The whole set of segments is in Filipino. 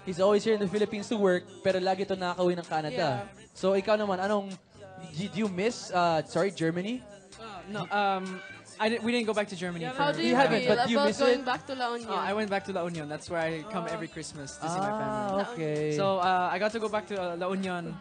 He's always here in the Philippines to work, pero lagi ito nakakauwi ng Canada. Yeah. So ikaw naman, did you miss, Germany? No, we didn't go back to Germany. Yeah, how do you haven't, feel but you about miss going it? back to La Union? I went back to La Union. That's where I come every Christmas to see my family. Okay. So I got to go back to La Union.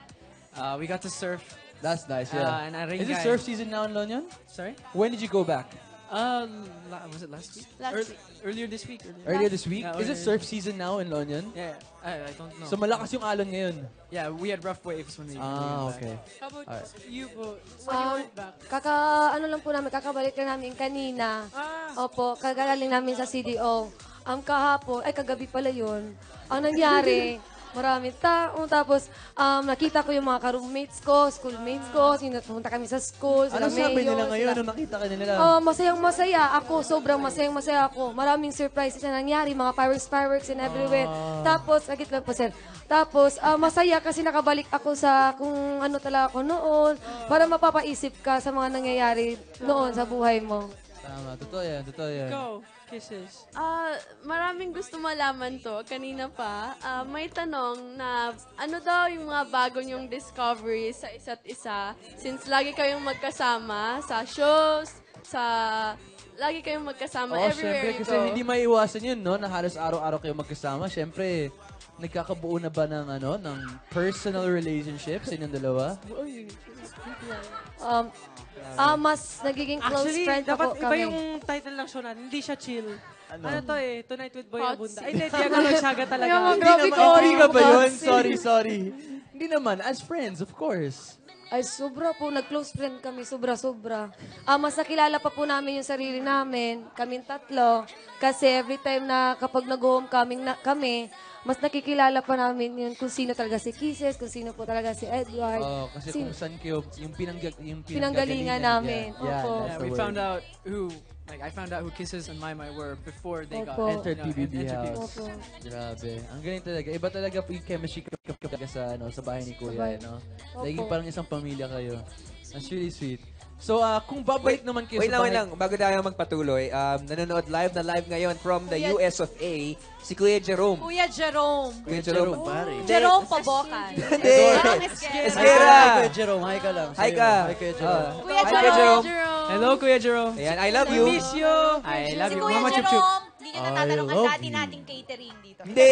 We got to surf. That's nice, yeah. And Is it Aringay. surf season now in London? Sorry? When did you go back? Was it last week? Last week. Earlier this week. Earlier this week? Yeah, Is it earlier surf season now in London? Yeah, I don't know. So malakas yung alon ngayon. Yeah, we had rough waves when we went back. Okay. How about Alright. you, Bo? When you went back? Ano lang po namin, kakabalik lang namin kanina. Ah. Opo, kagaling namin sa CDO. Kahapon, kagabi pala yun. Ang nangyari, maraming tao. Tapos, nakita ko yung mga ka-roommates ko, schoolmates ko. Pumunta kami sa school, Ano sila sabi nila mayor, ngayon sila- nung nakita ka nila? Masayang-masaya ako. Sobrang masayang-masaya ako. Maraming surprises na nangyari. Mga fireworks and everywhere. Tapos, agit lang po, sir. Tapos, masaya kasi nakabalik ako sa kung ano talaga ako noon para mapapaisip ka sa mga nangyayari noon sa buhay mo. Tama, totoo yan, totoo yan. Go. Kisses. Maraming gusto malaman to. Kanina pa, may tanong na ano daw yung mga bago niyong discovery sa isa't isa since lagi kayong magkasama sa shows, lagi kayong magkasama everywhere syempre, you kasi go. hindi maiwasan yun, no? Na halos araw-araw kayo magkasama. Syempre, nagkakabuo na ba ng personal relationship sa inyong dalawa? Mas nagiging close Actually, friend dapat ako iba kami. yung title ng show natin. Hindi siya chill. Ano to Tonight with Boy Hot Abunda. seat. Ay, hindi, Diego Lochaga talaga. Grabe ko. Hindi ka ba yun? Sorry. Hindi naman, as friends, of course. Ay, sobra po. Nag-close friend kami. Sobra. Mas nakilala pa po namin yung sarili namin. Kaming tatlo. Kasi every time na kapag nag-homecoming kami, mas nakikilala pa namin yun kung sino talaga si Kisses, kung sino po talaga si Edward. Kasi kung saan kayo, yung Pinanggalingan namin. Yeah, Opo. that's Yeah, the we word. found out I found out who Kisses and Maymay were before they got Opo. Entered PBB entered House. Opo. Grabe. Ang galing talaga. Iba talaga po yung chemistry talaga sa bahay ni Kuya. No? Laging parang isang pamilya kayo. That's really sweet. So, kung babalik naman kayo Wait sa bahay... lang. Bago tayo magpatuloy, nanonood live ngayon from the US of A, si Kuya Jerome. Kuya Jerome. Kuya Jerome. Jerome Pabokan. Hindi. Hi, Esquera. Kuya Jerome. Hi ka lang. Hi ka. Hi, Kuya Jerome. Kuya Hi, Kuya Jerome. Hello, Kuya Jerome. Ayan, I love you. Miss you. I love Si you. Kuya Mama Chup Chup. Jerome, hindi niya natatanong ang love dati you. nating catering dito. Hindi.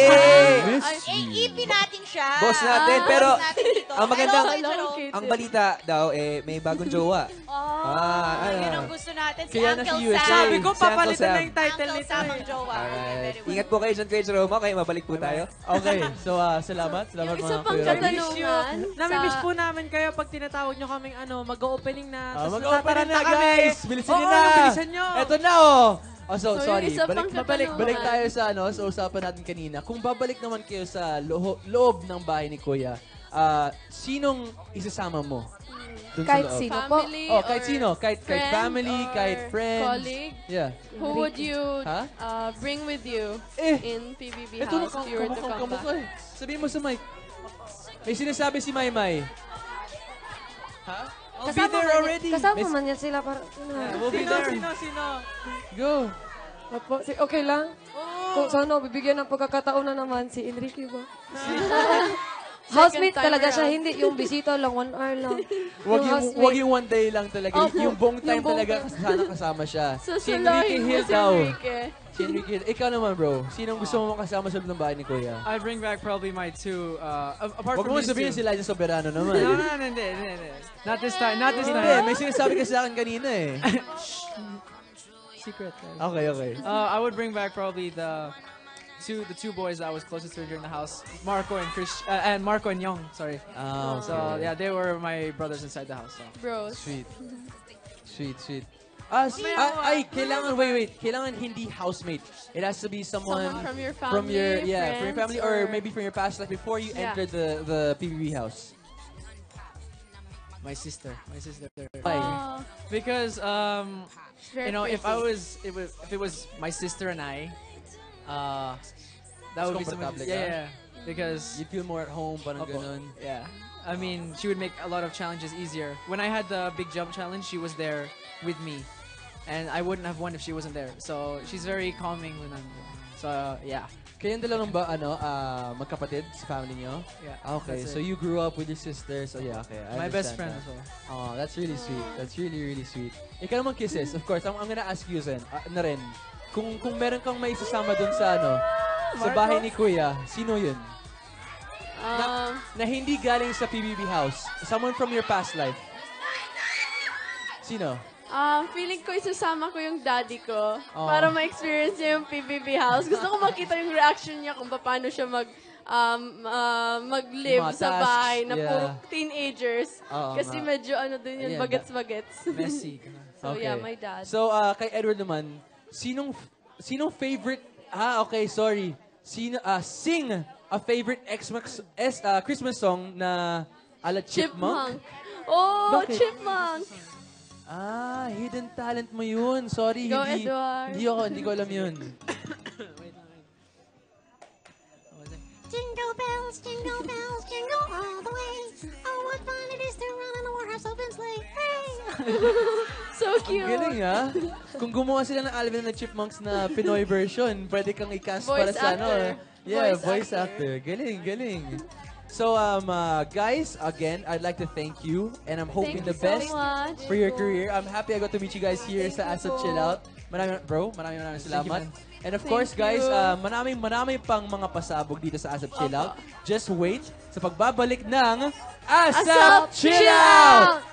EP natin siya. Boss natin, pero Boss natin dito. ang magandang- Hello, Kuya Jerome. Ang balita daw, may bagong jowa. Yun ang gusto natin. Si Kaya na Uncle si USA. Sam. Sabi ko, Si Uncle papalitan Sam. na yung title Uncle nito. Sam ang jowa. Okay, Alright. very well. Ingat po kayo dyan, Kuya Jerome. Okay, mabalik po tayo. Okay. So, salamat. Salamat Yung isa mga pang Kuya Jerome. katanungan. Namimiss po namin kayo pag tinatawag nyo kaming mag-opening na. Tapos Mag-opening na, natataranta kami. guys! Bilisan Oo, nyo na! bilisan nyo. Eto na, oh! So, So, sorry. yung isa pang katanungan. Balik tayo sa usapan natin kanina. Kung babalik naman kayo sa loob ng bahay ni Kuya, sinong isasama mo? Dun sa Kahit loob? sino po. Family Kahit or sino. Kahit friend family, or kahit friends. colleague? Yeah. Who would you Ha? bring with you Eh, in PBB Ito na, House if you were to come kamukha back? eh. Sabihin mo sa mic. May sinasabi si Maymay. Ha? I'll be there already. Kasama May- man yan sila para... We'll be there. Sino? Go. Opo, okay lang? Kung sana, bibigyan ng pagkakataon na naman si Enrique ba? Housemate time talaga siya, around. hindi yung bisita lang, 1 hour lang. Wag yung one day lang talaga. Opo, Yung buong time yung buong talaga time. sana kasama siya. Si Enrique Susulahin mo Hill si daw. Enrique. Si Enrique Hill. Ikaw naman, bro. Sinong gusto mo makasama sa loob ng bahay ni Kuya? I bring back probably my two, apart Wag from mo these sabihin two. si Elijah Soberano naman. No, hindi. Not this time, not this Hindi, time. may sinasabi ka sa akin kanina eh. Secret. Okay. I would bring back probably the two boys that I was closest to during the house, Marco and Marco and Young. Sorry. Oh, So yeah, they were my brothers inside the house. So. Bros. Sweet. Kailangan, wait. Kailangan hindi housemate. It has to be someone From your family, from your friends, family, or maybe from your past life before you Yeah. entered the PBB house. My sister. Why? Because Very if pretty. if it was my sister and I, that would be something. komportable ka? Yeah. Because You'd feel more at home, parang Opo. ganun. yeah, I mean, she would make a lot of challenges easier. When I had the big jump challenge, she was there with me, and I wouldn't have won if she wasn't there. So she's very calming when I'm there. So, yeah. Kayong dalawang ba, magkapatid sa family nyo? Yeah. Okay, that's so it. you grew up with your sisters. So yeah, okay. I My best understand friend that. as well. Oh, that's really sweet. That's really, really sweet. Ikaw naman, Kisses. Of course, I'm gonna ask you, Zen, na rin. Kung meron kang may isasama dun sa, sa bahay ni Kuya, sino yun? Na hindi galing sa PBB house. Someone from your past life. Sino? Feeling ko isasama ko yung daddy ko para ma-experience niya yung PBB house. Gusto ko makita yung reaction niya kung paano siya mag-live Mga sa tasks, bahay na yeah. puro teenagers. Oo Kasi nga. medyo din yun, Ayan, bagets-bagets. Messy. So yeah, my dad. So, kay Edward naman, sinong favorite, okay, sorry. Sing a favorite Christmas song na ala Chipmunk? Oh, Bakit? Chipmunk! Hidden talent mo yun. Sorry, Go, Edward. hindi ko alam yun. Jingle bells, jingle all the way. Oh, what fun it is to run on a horse open sleigh. Hey! So Ang cute. galing, Kung gumawa sila ng Alvin and the Chipmunks na Pinoy version, pwede kang i-cast para Voice sa actor. Yeah, Voice voice actor. Galing. So, guys, again, I'd like to thank you, and I'm hoping Thank the you so best much. for your career. I'm happy I got to meet you guys here sa Asap Chill Out. Maraming salamat. And of course, Thank guys, you. maraming pang mga pasabog dito sa Asap Chill Out. Just wait sa pagbabalik ng Asap Chill Out!